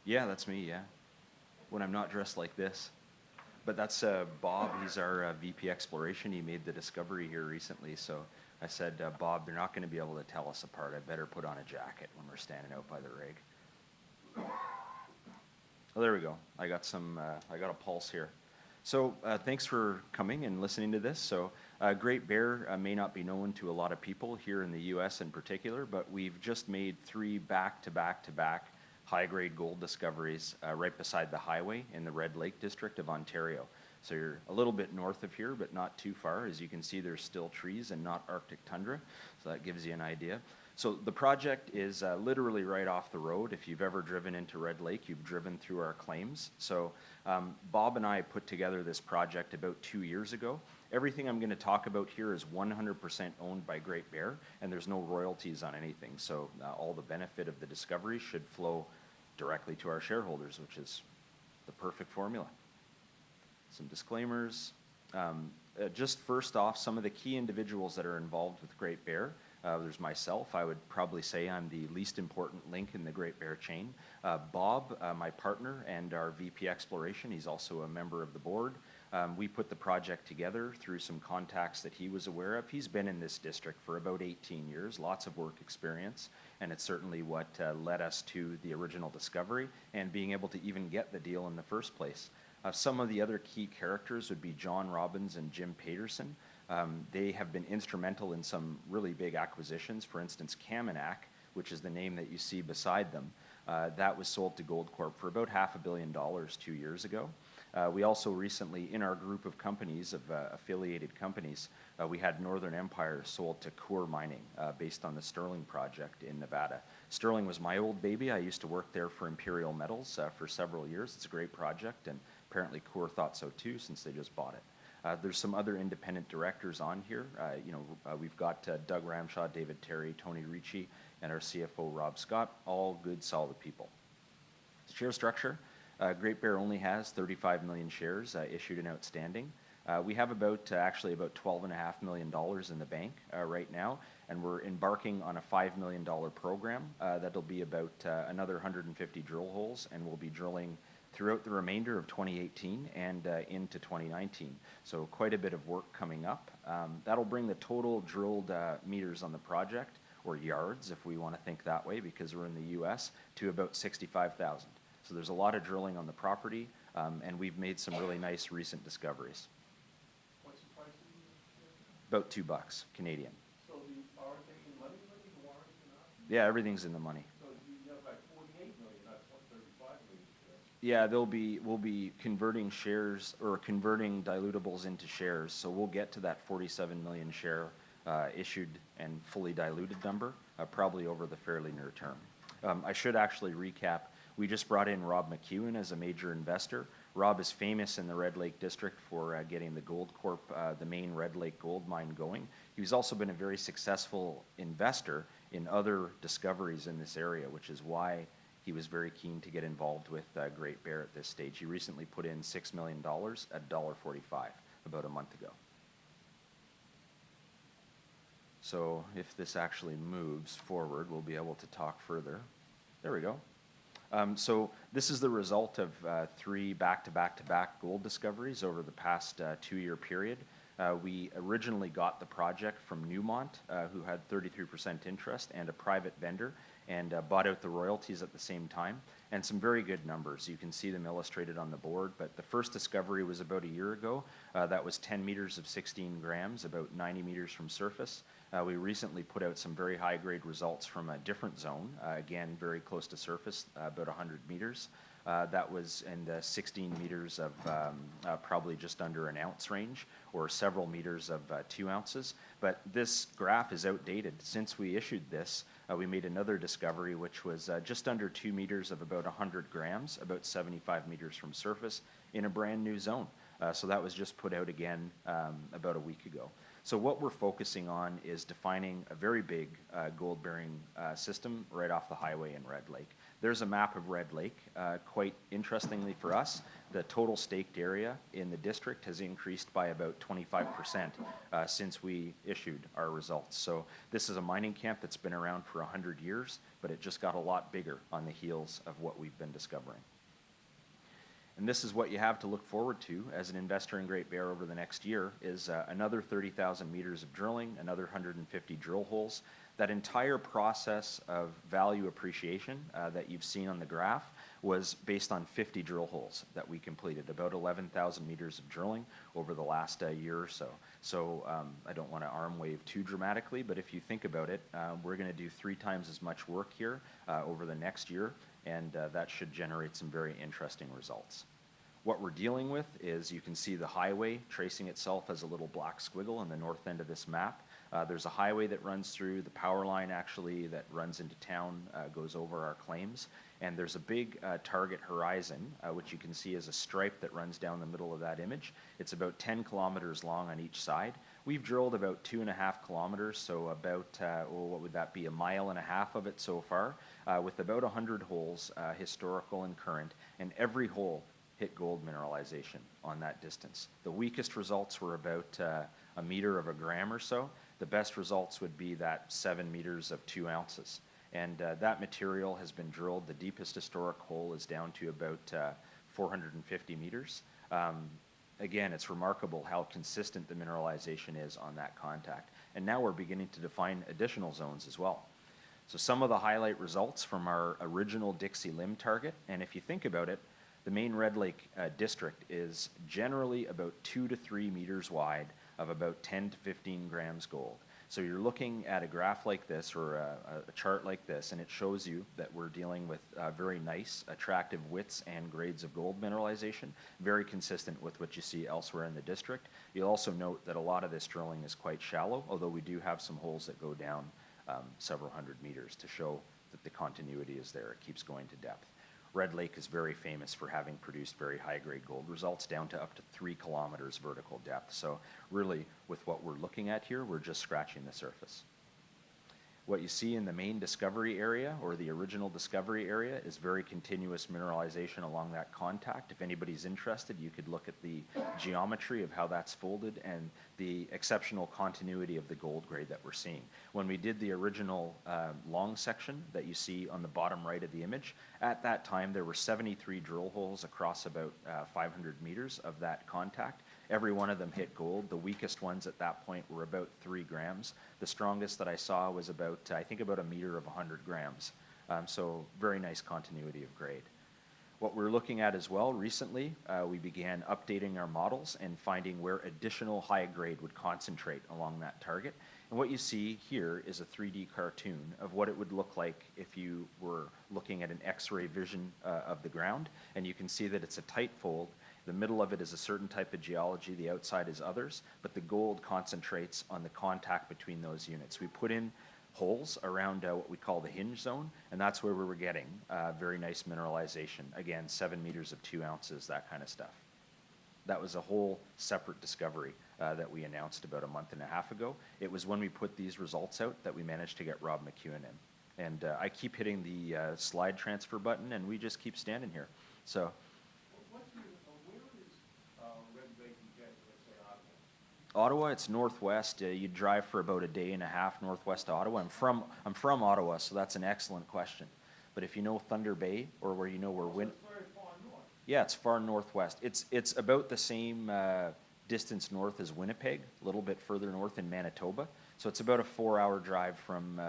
Yeah, that's me, yeah. When I'm not dressed like this. But that's Bob, he's our VP Exploration. He made the discovery here recently, so I said, Bob, they're not going to be able to tell us apart. I better put on a jacket when we're standing out by the rig. Oh, there we go. I got a pulse here. So thanks for coming and listening to this. So Great Bear may not be known to a lot of people here in the U.S. in particular, but we've just made 3 back-to-back-to-back high-grade gold discoveries right beside the highway in the Red Lake District of Ontario. So you're a little bit north of here, but not too far. As you can see, there's still trees and not Arctic tundra, so that gives you an idea. So the project is literally right off the road. If you've ever driven into Red Lake, you've driven through our claims. So Bob and I put together this project about 2 years ago. Everything I'm going to talk about here is 100% owned by Great Bear, and there's no royalties on anything. So all the benefit of the discovery should flow directly to our shareholders, which is the perfect formula. Some disclaimers. Just first off, some of the key individuals that are involved with Great Bear. There's myself. I would probably say I'm the least important link in the Great Bear chain. Bob, my partner and our VP Exploration, he's also a member of the board. We put the project together through some contacts that he was aware of. He's been in this district for about 18 years, lots of work experience, and it's certainly what led us to the original discovery and being able to even get the deal in the first place. Some of the other key characters would be John Robbins and Jim Paterson. They have been instrumental in some really big acquisitions. For instance, Kaminak, which is the name that you see beside them, that was sold to Goldcorp for about $500 million 2 years ago. We also recently, in our group of companies, of affiliated companies, we had Northern Empire sold to Coeur Mining based on the Sterling project in Nevada. Sterling was my old baby. I used to work there for Imperial Metals for several years. It's a great project, and apparently Coeur thought so too, since they just bought it. There's some other independent directors on here. We've got Doug Ramshaw, David Terry, Tony Ricci, and our CFO, Rob Scott, all good, solid people. Share structure. Great Bear only has 35 million shares issued and outstanding. We have actually about $12.5 million in the bank right now, and we're embarking on a $5 million program that'll be about another 150 drill holes, and we'll be drilling throughout the remainder of 2018 and into 2019. So quite a bit of work coming up. That'll bring the total drilled meters on the project, or yards if we want to think that way because we're in the US, to about 65,000. So there's a lot of drilling on the property, and we've made some really nice recent discoveries. What's the price of the About $2 Canadian. So are they in money with the warrants and options? Yeah, everything's in the money. So you have like 48 million, not 35 million shares. Yeah, we'll be converting shares or converting dilutables into shares. So we'll get to that 47 million share issued and fully diluted number probably over the fairly near term. I should actually recap. We just brought in Rob McEwen as a major investor. Rob is famous in the Red Lake District for getting the Goldcorp, the main Red Lake gold mine, going. He's also been a very successful investor in other discoveries in this area, which is why he was very keen to get involved with Great Bear at this stage. He recently put in $6 million at $1.45 about a month ago. So if this actually moves forward, we'll be able to talk further. There we go. So this is the result of 3 back-to-back-to-back gold discoveries over the past 2-year period. We originally got the project from Newmont, who had 33% interest, and a private vendor, and bought out the royalties at the same time, and some very good numbers. You can see them illustrated on the board, but the first discovery was about a year ago. That was 10 meters of 16 grams, about 90 meters from surface. We recently put out some very high-grade results from a different zone, again, very close to surface, about 100 meters. That was in the 16 meters of probably just under an ounce range, or several meters of 2 ounces. But this graph is outdated. Since we issued this, we made another discovery, which was just under 2 meters of about 100 grams, about 75 meters from surface, in a brand new zone. So that was just put out again about a week ago. So what we're focusing on is defining a very big gold-bearing system right off the highway in Red Lake. there's a map of Red Lake. Quite interestingly for us, the total staked area in the district has increased by about 25% since we issued our results. So this is a mining camp that's been around for 100 years, but it just got a lot bigger on the heels of what we've been discovering. And this is what you have to look forward to as an investor in Great Bear over the next year is another 30,000 meters of drilling, another 150 drill holes. That entire process of value appreciation that you've seen on the graph was based on 50 drill holes that we completed, about 11,000 meters of drilling over the last year or so. So I don't want to arm wave too dramatically, but if you think about it, we're going to do 3 times as much work here over the next year, and that should generate some very interesting results. What we're dealing with is you can see the highway tracing itself as a little black squiggle on the north end of this map. There's a highway that runs through, the power line actually that runs into town goes over our claims, and there's a big target horizon, which you can see as a stripe that runs down the middle of that image. It's about 10 kilometers long on each side. We've drilled about 2.5 kilometers, so about, what would that be, 1.5 miles of it so far, with about 100 holes, historical and current, and every hole hit gold mineralization on that distance. The weakest results were about a meter of a gram or so. The best results would be that 7 meters of 2 ounces. And that material has been drilled. The deepest historic hole is down to about 450 meters. Again, it's remarkable how consistent the mineralization is on that contact. And now we're beginning to define additional zones as well. So some of the highlight results from our original Dixie Limb target, and if you think about it, the main Red Lake district is generally about 2 to 3 meters wide of about 10 to 15 grams gold. So you're looking at a graph like this or a chart like this, and it shows you that we're dealing with very nice, attractive widths and grades of gold mineralization, very consistent with what you see elsewhere in the district. You'll also note that a lot of this drilling is quite shallow, although we do have some holes that go down several hundred meters to show that the continuity is there. It keeps going to depth. Red Lake is very famous for having produced very high-grade gold results down to up to 3 kilometers vertical depth. So really, with what we're looking at here, we're just scratching the surface. What you see in the main discovery area, or the original discovery area, is very continuous mineralization along that contact. If anybody's interested, you could look at the geometry of how that's folded and the exceptional continuity of the gold grade that we're seeing. When we did the original long section that you see on the bottom right of the image, at that time there were 73 drill holes across about 500 meters of that contact. Every one of them hit gold. The weakest ones at that point were about 3 grams. The strongest that I saw was about, I think about a meter of 100 grams. So very nice continuity of grade. What we're looking at as well recently, we began updating our models and finding where additional high grade would concentrate along that target. And what you see here is a 3D cartoon of what it would look like if you were looking at an X-ray vision of the ground. And you can see that it's a tight fold. The middle of it is a certain type of geology, the outside is others, but the gold concentrates on the contact between those units. We put in holes around what we call the Hinge Zone, and that's where we were getting very nice mineralization. Again, 7 meters of 2 ounces, that kind of stuff. That was a whole separate discovery that we announced about a month and a half ago. It was when we put these results out that we managed to get Rob McEwen in. And I keep hitting the slide transfer button, and we just keep standing here. So. Ottawa, it's northwest. You drive for about a day and a half northwest Ottawa. I'm from Ottawa, so that's an excellent question. But if you know Thunder Bay, or where you know where It's very far north. yeah, it's far northwest. It's about the same distance north as Winnipeg, a little bit further north in Manitoba. So it's about a 4-hour drive from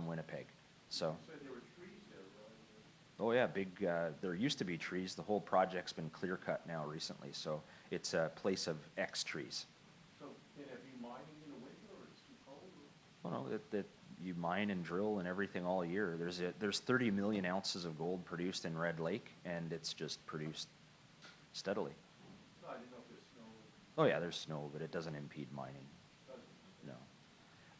Winnipeg. So. You said there were trees there, right? Oh yeah, big. There used to be trees. The whole project's been clear cut now recently, so it's a place of X trees. So can it be mining in the winter, or it's too cold? Or? Well, no, that you mine and drill and everything all year. There's 30 million ounces of gold produced in Red Lake, and it's just produced steadily. No, I didn't know if there's snow. Oh yeah, there's snow, but it doesn't impede mining. Doesn't.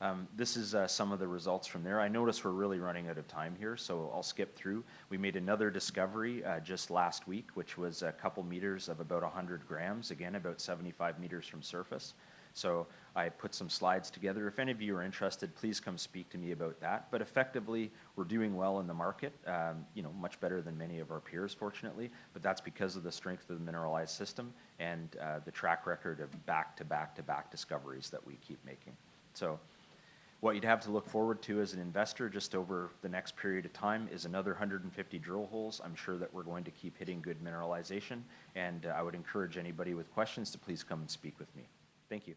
No. This is some of the results from there. I notice we're really running out of time here, so I'll skip through. We made another discovery just last week, which was a couple meters of about 100 grams, again about 75 meters from surface. So I put some slides together. If any of you are interested, please come speak to me about that. But effectively, we're doing well in the market, much better than many of our peers, fortunately. But that's because of the strength of the mineralized system and the track record of back-to-back-to-back discoveries that we keep making. So what you'd have to look forward to as an investor just over the next period of time is another 150 drill holes. I'm sure that we're going to keep hitting good mineralization, and I would encourage anybody with questions to please come and speak with me. Thank you.